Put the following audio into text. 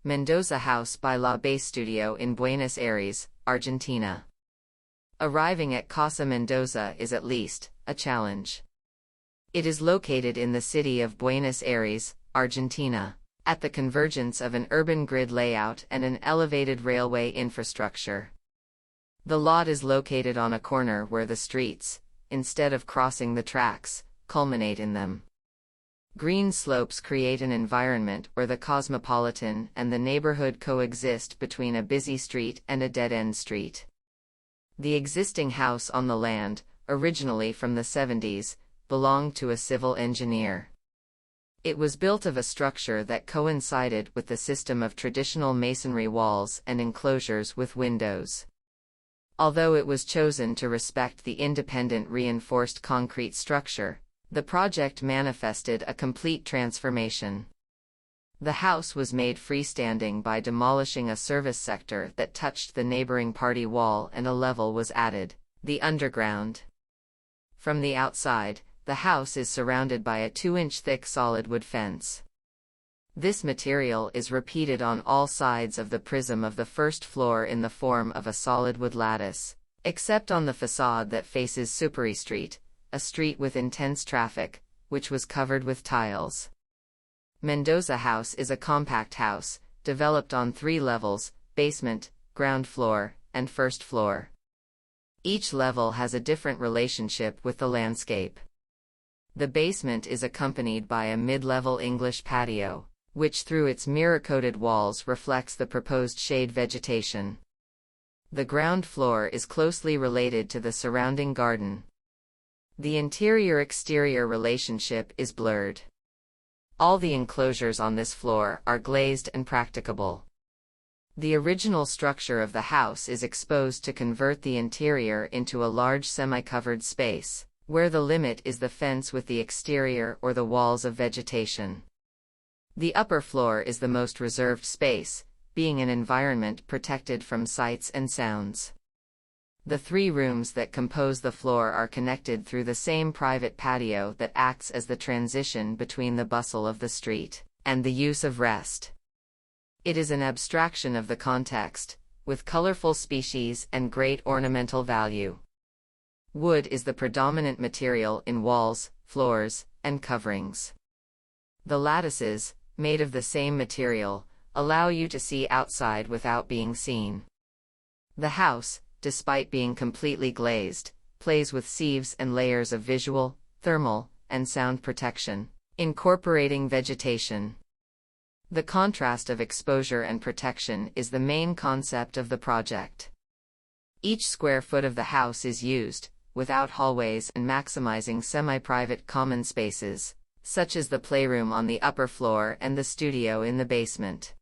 Mendoza House by La Base Studio in Buenos Aires, Argentina. Arriving at Casa Mendoza is at least a challenge. It is located in the city of Buenos Aires, Argentina, at the convergence of an urban grid layout and an elevated railway infrastructure. The lot is located on a corner where the streets, instead of crossing the tracks, culminate in them. Green slopes create an environment where the cosmopolitan and the neighborhood coexist between a busy street and a dead-end street. The existing house on the land, originally from the 70s, belonged to a civil engineer. It was built of a structure that coincided with the system of traditional masonry walls and enclosures with windows. Although it was chosen to respect the independent reinforced concrete structure, the project manifested a complete transformation. The house was made freestanding by demolishing a service sector that touched the neighboring party wall, and a level was added, the underground. From the outside, the house is surrounded by a 2-inch thick solid wood fence. This material is repeated on all sides of the prism of the first floor in the form of a solid wood lattice, except on the facade that faces Superi Street, a street with intense traffic, which was covered with tiles. Mendoza House is a compact house, developed on 3 levels: basement, ground floor, and first floor. Each level has a different relationship with the landscape. The basement is accompanied by a mid-level English patio, which through its mirror-coated walls reflects the proposed shade vegetation. The ground floor is closely related to the surrounding garden. The interior-exterior relationship is blurred. All the enclosures on this floor are glazed and practicable. The original structure of the house is exposed to convert the interior into a large semi-covered space, where the limit is the fence with the exterior or the walls of vegetation. The upper floor is the most reserved space, being an environment protected from sights and sounds. The 3 rooms that compose the floor are connected through the same private patio that acts as the transition between the bustle of the street and the use of rest. It is an abstraction of the context, with colorful species and great ornamental value. Wood is the predominant material in walls, floors, and coverings. The lattices, made of the same material, allow you to see outside without being seen. The house, despite being completely glazed, plays with sieves and layers of visual, thermal, and sound protection, incorporating vegetation. The contrast of exposure and protection is the main concept of the project. Each square foot of the house is used, without hallways and maximizing semi-private common spaces, such as the playroom on the upper floor and the studio in the basement.